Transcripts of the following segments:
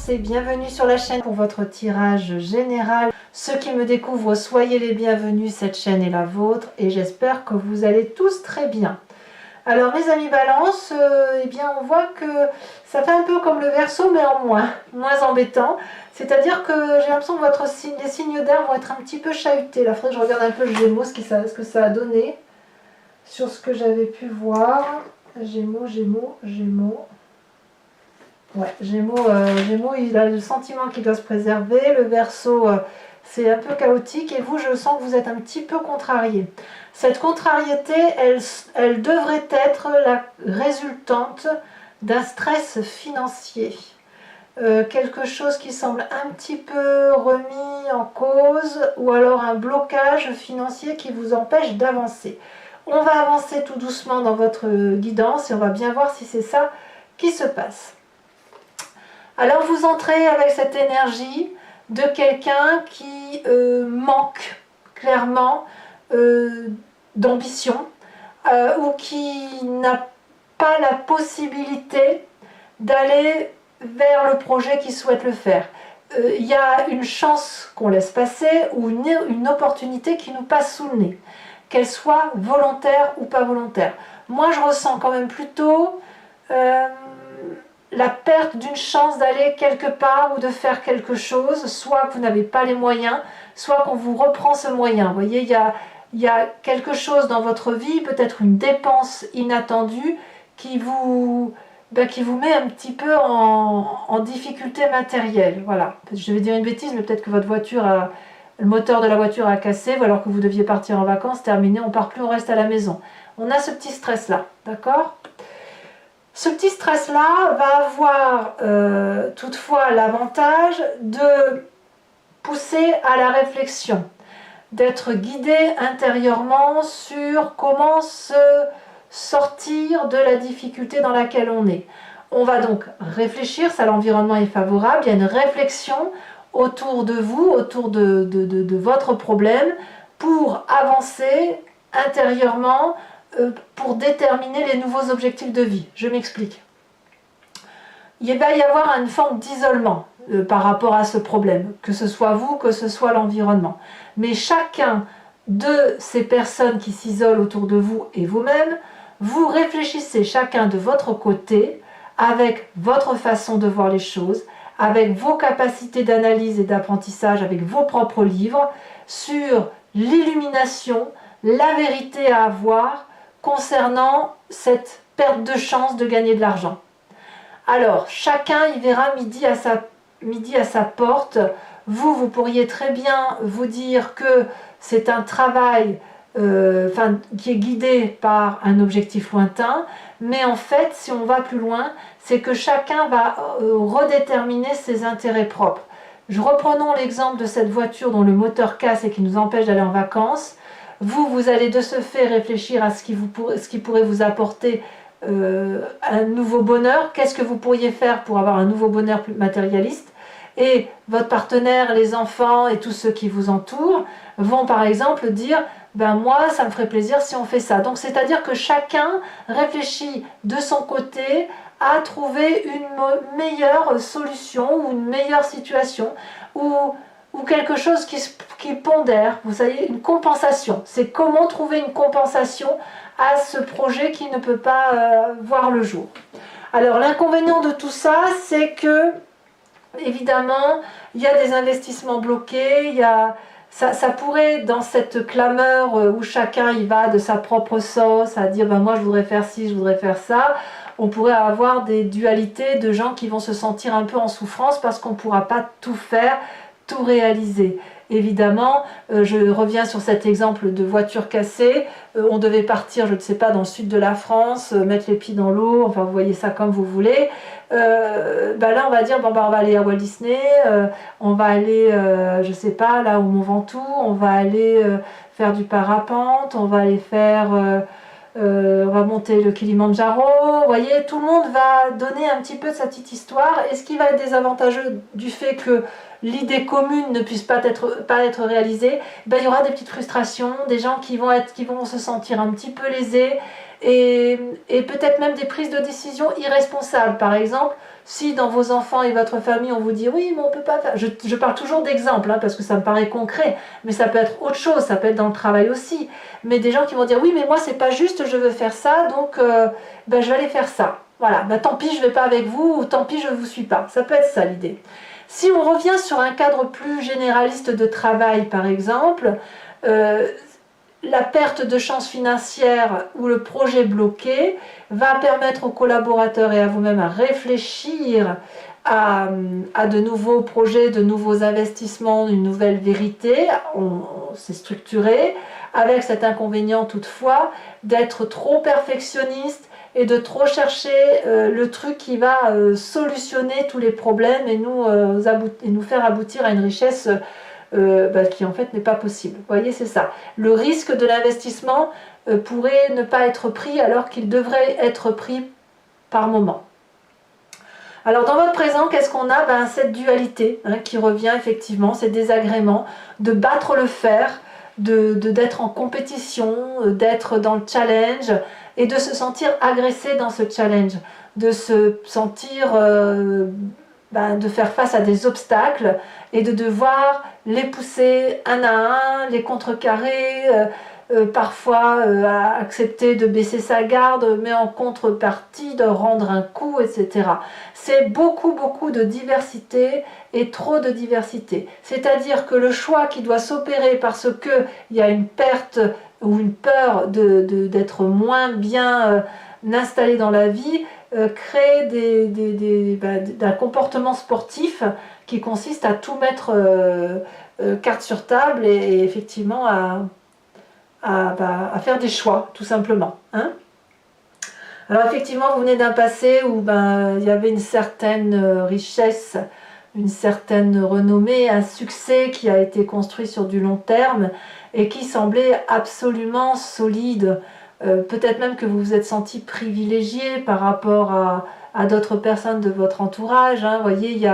Balance et bienvenue sur la chaîne pour votre tirage général. Ceux qui me découvrent, soyez les bienvenus, cette chaîne est la vôtre et j'espère que vous allez tous très bien. Alors mes amis Balance, eh bien on voit que ça fait un peu comme le Verseau mais en moins embêtant. C'est-à-dire que j'ai l'impression que les signes d'air vont être un petit peu chahutés. Là, il faudrait que je regarde un peu le Gémeaux, ce que ça a donné sur ce que j'avais pu voir. Gémeaux. Ouais, Gémeaux, il a le sentiment qu'il doit se préserver. Le Verseau, c'est un peu chaotique. Et vous, je sens que vous êtes un petit peu contrarié. Cette contrariété, elle devrait être la résultante d'un stress financier. Quelque chose qui semble un petit peu remis en cause ou alors un blocage financier qui vous empêche d'avancer. On va avancer tout doucement dans votre guidance et on va bien voir si c'est ça qui se passe. Alors vous entrez avec cette énergie de quelqu'un qui manque clairement d'ambition ou qui n'a pas la possibilité d'aller vers le projet qu'il souhaite le faire. Il y a une chance qu'on laisse passer ou une opportunité qui nous passe sous le nez, qu'elle soit volontaire ou pas volontaire. Moi je ressens quand même plutôt la perte d'une chance d'aller quelque part ou de faire quelque chose, soit que vous n'avez pas les moyens, soit qu'on vous reprend ce moyen. Vous voyez, il y a quelque chose dans votre vie, peut-être une dépense inattendue qui vous met un petit peu en difficulté matérielle. Voilà. Je vais dire une bêtise, mais peut-être que votre voiture le moteur de la voiture a cassé, ou alors que vous deviez partir en vacances, terminé, on ne part plus, on reste à la maison. On a ce petit stress-là, d'accord ? Ce petit stress-là va avoir toutefois l'avantage de pousser à la réflexion, d'être guidé intérieurement sur comment se sortir de la difficulté dans laquelle on est. On va donc réfléchir, ça l'environnement est favorable, il y a une réflexion autour de vous, autour de votre problème, pour avancer intérieurement, pour déterminer les nouveaux objectifs de vie. Je m'explique. Il va y avoir une forme d'isolement par rapport à ce problème, que ce soit vous, que ce soit l'environnement. Mais chacun de ces personnes qui s'isolent autour de vous et vous-même, vous réfléchissez chacun de votre côté, avec votre façon de voir les choses, avec vos capacités d'analyse et d'apprentissage, avec vos propres livres, sur l'illumination, la vérité à avoir, concernant cette perte de chance de gagner de l'argent. Alors, chacun y verra midi à sa porte. Vous pourriez très bien vous dire que c'est un travail qui est guidé par un objectif lointain, mais en fait, si on va plus loin, c'est que chacun va redéterminer ses intérêts propres. Reprenons l'exemple de cette voiture dont le moteur casse et qui nous empêche d'aller en vacances. Vous allez de ce fait réfléchir à ce qui pourrait vous apporter un nouveau bonheur. Qu'est-ce que vous pourriez faire pour avoir un nouveau bonheur plus matérialiste? Et votre partenaire, les enfants et tous ceux qui vous entourent vont par exemple dire moi ça me ferait plaisir si on fait ça. Donc c'est-à-dire que chacun réfléchit de son côté à trouver une meilleure solution ou une meilleure situation ou quelque chose qui pondère, vous savez, une compensation. C'est comment trouver une compensation à ce projet qui ne peut pas voir le jour. Alors l'inconvénient de tout ça, c'est que évidemment, il y a des investissements bloqués, ça pourrait, dans cette clameur où chacun y va de sa propre sauce, à dire moi je voudrais faire ci, je voudrais faire ça, on pourrait avoir des dualités de gens qui vont se sentir un peu en souffrance parce qu'on ne pourra pas tout faire, tout réaliser. Évidemment, je reviens sur cet exemple de voiture cassée, on devait partir, je ne sais pas, dans le sud de la France, mettre les pieds dans l'eau, enfin vous voyez ça comme vous voulez. Là on va dire on va aller à Walt Disney, on va aller, je sais pas, là au Mont Ventoux, on va aller faire du parapente, on va aller faire... on va monter le Kilimandjaro, vous voyez, tout le monde va donner un petit peu de sa petite histoire. Et ce qui va être désavantageux du fait que l'idée commune ne puisse pas être réalisée, il y aura des petites frustrations, des gens qui vont se sentir un petit peu lésés, et peut-être même des prises de décision irresponsables. Par exemple, si dans vos enfants et votre famille, on vous dit oui, mais on ne peut pas faire. Je parle toujours d'exemples, hein, parce que ça me paraît concret, mais ça peut être autre chose, ça peut être dans le travail aussi. Mais des gens qui vont dire oui, mais moi, c'est pas juste, je veux faire ça, donc ben, je vais aller faire ça. Voilà, ben, tant pis, je ne vais pas avec vous, ou tant pis, je ne vous suis pas. Ça peut être ça l'idée. Si on revient sur un cadre plus généraliste de travail, par exemple, la perte de chance financière ou le projet bloqué va permettre aux collaborateurs et à vous-même à réfléchir à de nouveaux projets, de nouveaux investissements, une nouvelle vérité. On s'est structuré avec cet inconvénient toutefois d'être trop perfectionniste et de trop chercher le truc qui va solutionner tous les problèmes et nous faire aboutir à une richesse qui en fait n'est pas possible. Vous voyez, c'est ça. Le risque de l'investissement pourrait ne pas être pris alors qu'il devrait être pris par moment. Alors dans votre présent, qu'est-ce qu'on a? Cette dualité qui revient effectivement, ces désagréments, de battre le fer, d'être en compétition, d'être dans le challenge et de se sentir agressé dans ce challenge, de se sentir de faire face à des obstacles et de devoir les pousser un à un, les contrecarrer, parfois accepter de baisser sa garde, mais en contrepartie de rendre un coup, etc. C'est beaucoup de diversité et trop de diversité. C'est-à-dire que le choix qui doit s'opérer parce qu'il y a une perte ou une peur d'être moins bien installé dans la vie, crée un comportement sportif qui consiste à tout mettre carte sur table et effectivement à faire des choix, tout simplement. Hein. Alors effectivement, vous venez d'un passé où il y avait une certaine richesse, une certaine renommée, un succès qui a été construit sur du long terme et qui semblait absolument solide. Peut-être même que vous vous êtes senti privilégié par rapport à d'autres personnes de votre entourage. Hein. Vous voyez,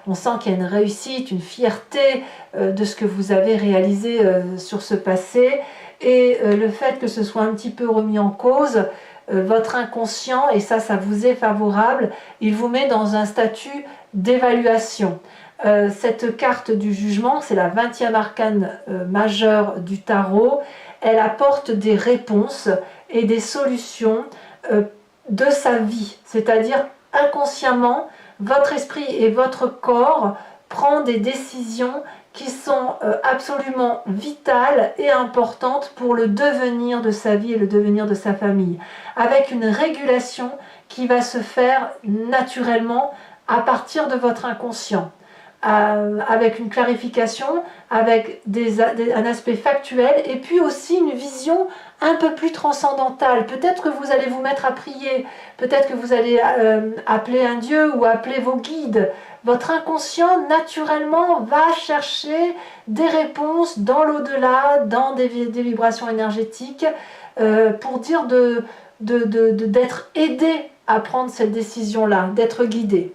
on sent qu'il y a une réussite, une fierté de ce que vous avez réalisé sur ce passé. Et le fait que ce soit un petit peu remis en cause, votre inconscient, et ça vous est favorable, il vous met dans un statut d'évaluation. Cette carte du jugement, c'est la 20e arcane majeure du tarot, elle apporte des réponses et des solutions de sa vie, c'est-à-dire inconsciemment, votre esprit et votre corps prennent des décisions qui sont absolument vitales et importantes pour le devenir de sa vie et le devenir de sa famille, avec une régulation qui va se faire naturellement à partir de votre inconscient, avec une clarification, avec un aspect factuel et puis aussi une vision un peu plus transcendantale. Peut-être que vous allez vous mettre à prier, peut-être que vous allez appeler un dieu ou appeler vos guides. Votre inconscient naturellement va chercher des réponses dans l'au-delà, dans des vibrations énergétiques pour dire d'être aidé à prendre cette décision-là, d'être guidé.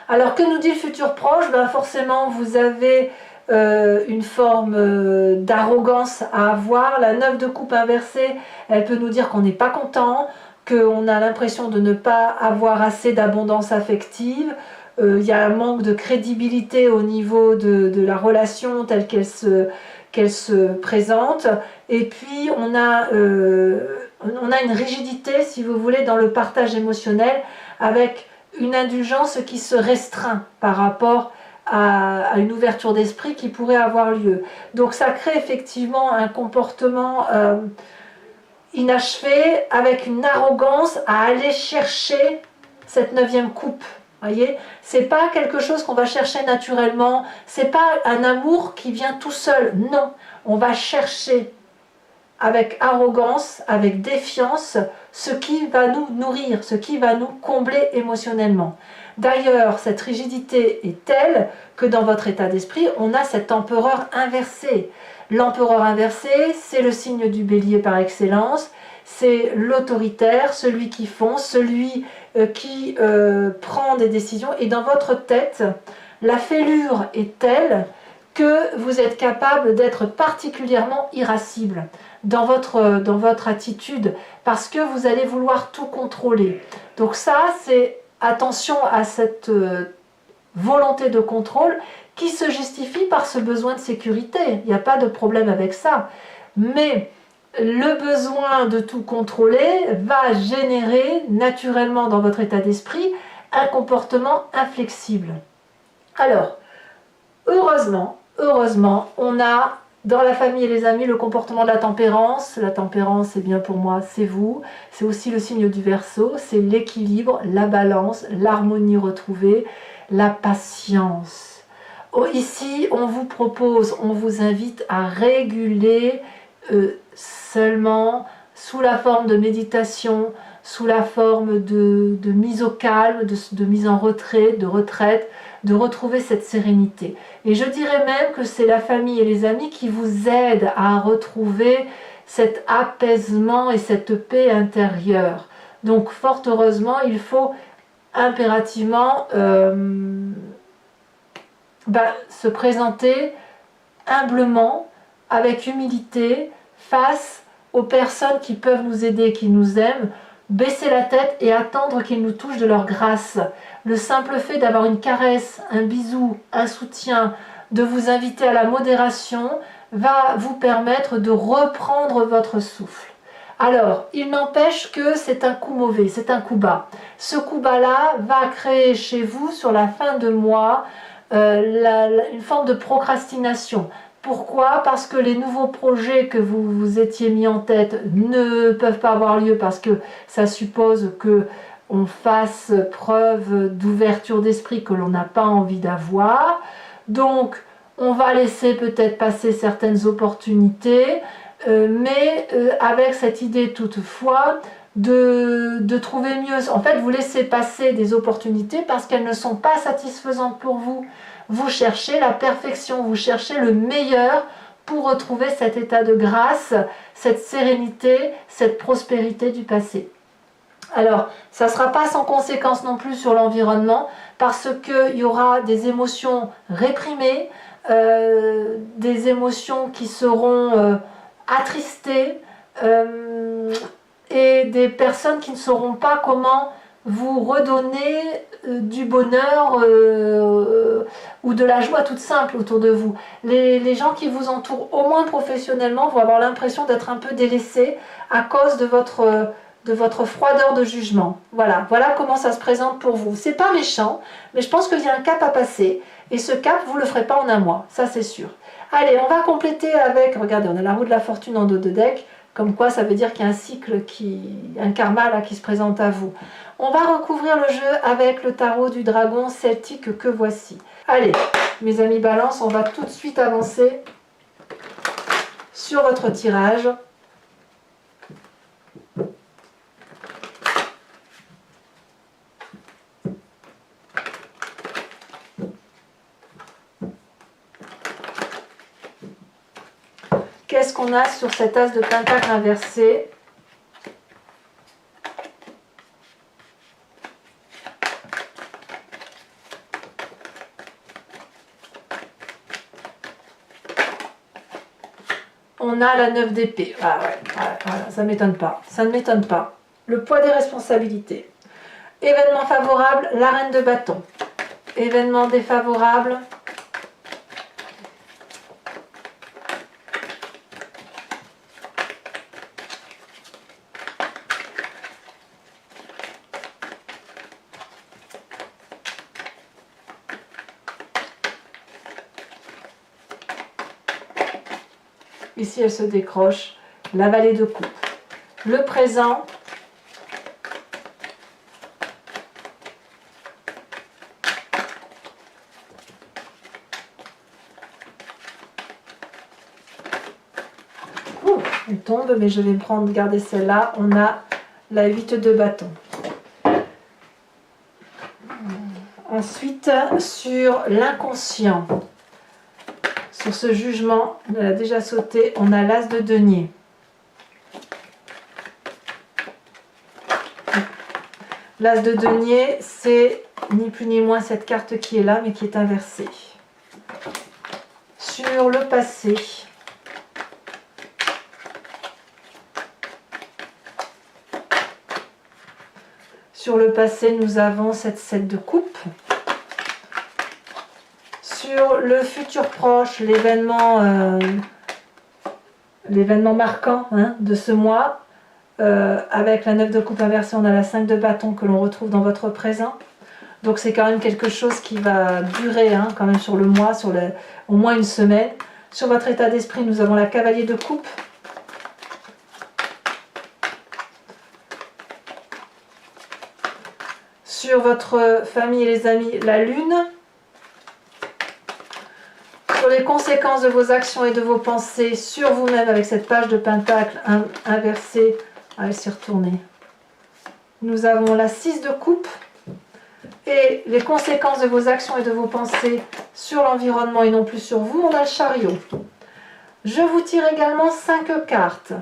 Alors que nous dit le futur proche? Forcément vous avez une forme d'arrogance à avoir. La 9 de coupe inversée, elle peut nous dire qu'on n'est pas content, qu'on a l'impression de ne pas avoir assez d'abondance affective. Il y a un manque de crédibilité au niveau de la relation telle qu'elle se présente. Et puis on a une rigidité, si vous voulez, dans le partage émotionnel, avec une indulgence qui se restreint par rapport à une ouverture d'esprit qui pourrait avoir lieu. Donc ça crée effectivement un comportement inachevé, avec une arrogance à aller chercher cette 9e coupe. Voyez, c'est pas quelque chose qu'on va chercher naturellement, c'est pas un amour qui vient tout seul, non, on va chercher avec arrogance, avec défiance, ce qui va nous nourrir, ce qui va nous combler émotionnellement. D'ailleurs, cette rigidité est telle que dans votre état d'esprit, on a cet empereur inversé. L'empereur inversé, c'est le signe du bélier par excellence, c'est l'autoritaire, celui qui fonce, celui qui prend des décisions. Et dans votre tête, la fêlure est telle que vous êtes capable d'être particulièrement irascible dans votre attitude, parce que vous allez vouloir tout contrôler. Donc ça, c'est attention à cette volonté de contrôle qui se justifie par ce besoin de sécurité. Il n'y a pas de problème avec ça. Mais le besoin de tout contrôler va générer naturellement dans votre état d'esprit un comportement inflexible. Alors, heureusement, on a dans la famille et les amis le comportement de la tempérance. La tempérance, c'est bien pour moi, c'est vous. C'est aussi le signe du Verseau, c'est l'équilibre, la balance, l'harmonie retrouvée, la patience. Ici, on vous propose, on vous invite à réguler seulement sous la forme de méditation, sous la forme de mise au calme, de mise en retrait, de retraite, de retrouver cette sérénité. Et je dirais même que c'est la famille et les amis qui vous aident à retrouver cet apaisement et cette paix intérieure. Donc fort heureusement, il faut impérativement se présenter humblement, avec humilité, face aux personnes qui peuvent nous aider, qui nous aiment, baisser la tête et attendre qu'ils nous touchent de leur grâce. Le simple fait d'avoir une caresse, un bisou, un soutien, de vous inviter à la modération, va vous permettre de reprendre votre souffle. Alors, il n'empêche que c'est un coup mauvais, c'est un coup bas. Ce coup bas-là va créer chez vous, sur la fin de mois, une forme de procrastination. Pourquoi? Parce que les nouveaux projets que vous vous étiez mis en tête ne peuvent pas avoir lieu, parce que ça suppose que on fasse preuve d'ouverture d'esprit que l'on n'a pas envie d'avoir. Donc, on va laisser peut-être passer certaines opportunités, mais avec cette idée toutefois de trouver mieux. En fait, vous laissez passer des opportunités parce qu'elles ne sont pas satisfaisantes pour vous. Vous cherchez la perfection, vous cherchez le meilleur pour retrouver cet état de grâce, cette sérénité, cette prospérité du passé. Alors, ça ne sera pas sans conséquence non plus sur l'environnement, parce qu'il y aura des émotions réprimées, des émotions qui seront attristées, et des personnes qui ne sauront pas comment vous redonner du bonheur ou de la joie toute simple autour de vous. Les gens qui vous entourent, au moins professionnellement, vont avoir l'impression d'être un peu délaissés à cause de votre froideur de jugement. Voilà comment ça se présente pour vous. C'est pas méchant, mais je pense qu'il y a un cap à passer. Et ce cap, vous ne le ferez pas en un mois, ça c'est sûr. Allez, on va compléter avec, regardez, on a la roue de la fortune en dos de deck, comme quoi ça veut dire qu'il y a un cycle, un karma là, qui se présente à vous. On va recouvrir le jeu avec le tarot du dragon celtique que voici. Allez, mes amis Balance, on va tout de suite avancer sur votre tirage. Qu'est-ce qu'on a sur cet as de pentacle inversé? On a la 9 d'épée. Ah ouais, voilà, ça ne m'étonne pas. Ça ne m'étonne pas. Le poids des responsabilités. Événement favorable, la reine de bâton. Événement défavorable, ici elle se décroche, la vallée de coupe. Le présent, elle tombe, mais je vais me garder celle-là. On a la 8 de bâton. Ensuite, sur l'inconscient, sur ce jugement, on a déjà sauté, on a l'as de denier. L'as de denier, c'est ni plus ni moins cette carte qui est là, mais qui est inversée. sur le passé. Sur le passé, nous avons cette 7 de coupe. Sur le futur proche, l'événement marquant de ce mois, avec la 9 de coupe inversée, on a la 5 de bâton que l'on retrouve dans votre présent. Donc c'est quand même quelque chose qui va durer quand même sur le mois, au moins une semaine. Sur votre état d'esprit, nous avons la cavalier de coupe. Sur votre famille et les amis, la lune. Sur les conséquences de vos actions et de vos pensées sur vous-même avec cette page de pentacle inversée. Elle s'est retournée. Nous avons la 6 de coupe. Et les conséquences de vos actions et de vos pensées sur l'environnement et non plus sur vous, on a le chariot. Je vous tire également 5 cartes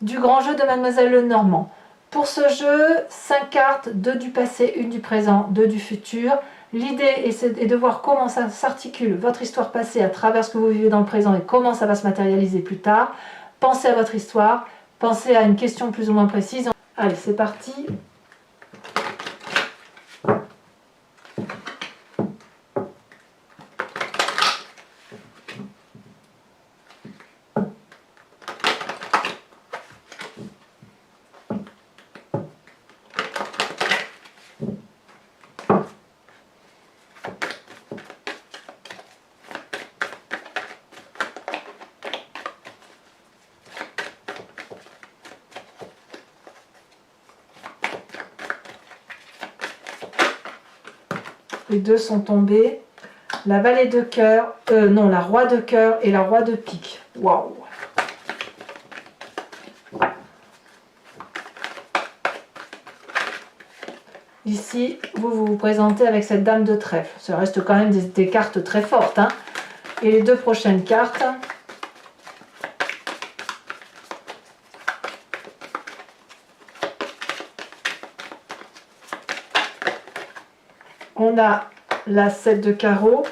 du grand jeu de Mademoiselle Lenormand. Pour ce jeu, 5 cartes, 2 du passé, 1 du présent, 2 du futur. L'idée est de voir comment ça s'articule, votre histoire passée, à travers ce que vous vivez dans le présent et comment ça va se matérialiser plus tard. Pensez à votre histoire, pensez à une question plus ou moins précise. Allez, c'est parti. Les deux sont tombés. La vallée de cœur, non, la roi de cœur et la roi de pique. Waouh! Ici, vous vous présentez avec cette dame de trèfle. Ça reste quand même des cartes très fortes. Et les deux prochaines cartes. On a la 7 de carreau.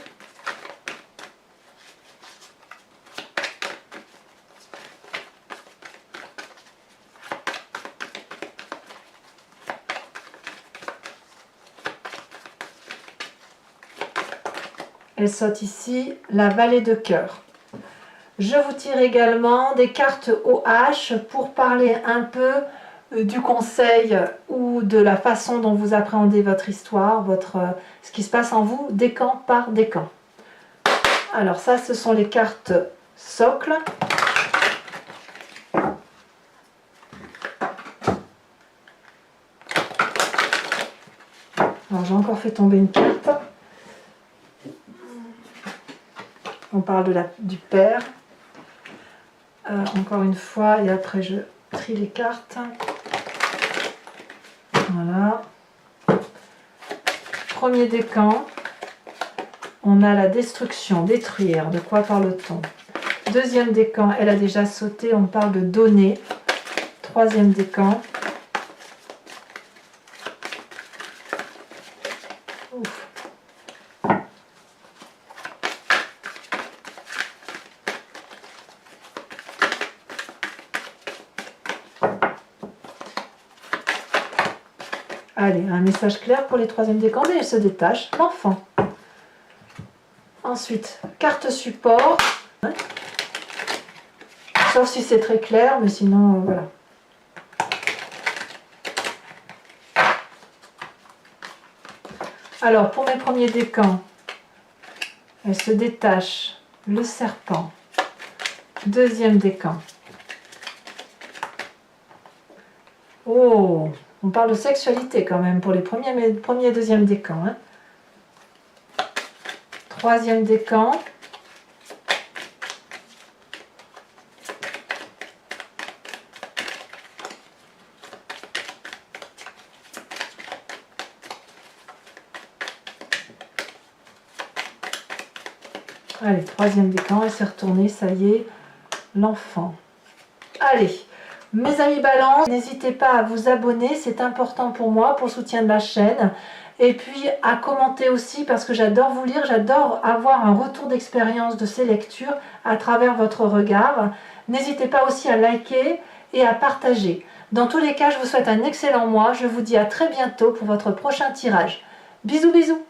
Elle saute ici, la vallée de cœur. Je vous tire également des cartes OH pour parler un peu du conseil ou de la façon dont vous appréhendez votre histoire, ce qui se passe en vous, décan par décan. Alors ça, ce sont les cartes socles. Alors j'ai encore fait tomber une carte. On parle du père. Encore une fois, et après je trie les cartes. Voilà. Premier décan, on a la destruction, détruire. De quoi parle-t-on? Deuxième décan, elle a déjà sauté, on parle de donner. Troisième décan. Ouf. Allez, un message clair pour les troisièmes décans, mais elle se détache, l'enfant. Ensuite, carte support. Sauf si c'est très clair, mais sinon, voilà. Alors, pour mes premiers décans, elle se détache, le serpent. Deuxième décan. Oh! On parle de sexualité quand même pour les premiers et deuxième décans. Troisième décan. Allez, troisième décan, elle s'est retournée, ça y est, l'enfant. Allez, mes amis Balance, n'hésitez pas à vous abonner, c'est important pour moi, pour le soutien de la chaîne. et puis à commenter aussi parce que j'adore vous lire, j'adore avoir un retour d'expérience de ces lectures à travers votre regard. N'hésitez pas aussi à liker et à partager. Dans tous les cas, je vous souhaite un excellent mois. Je vous dis à très bientôt pour votre prochain tirage. Bisous bisous.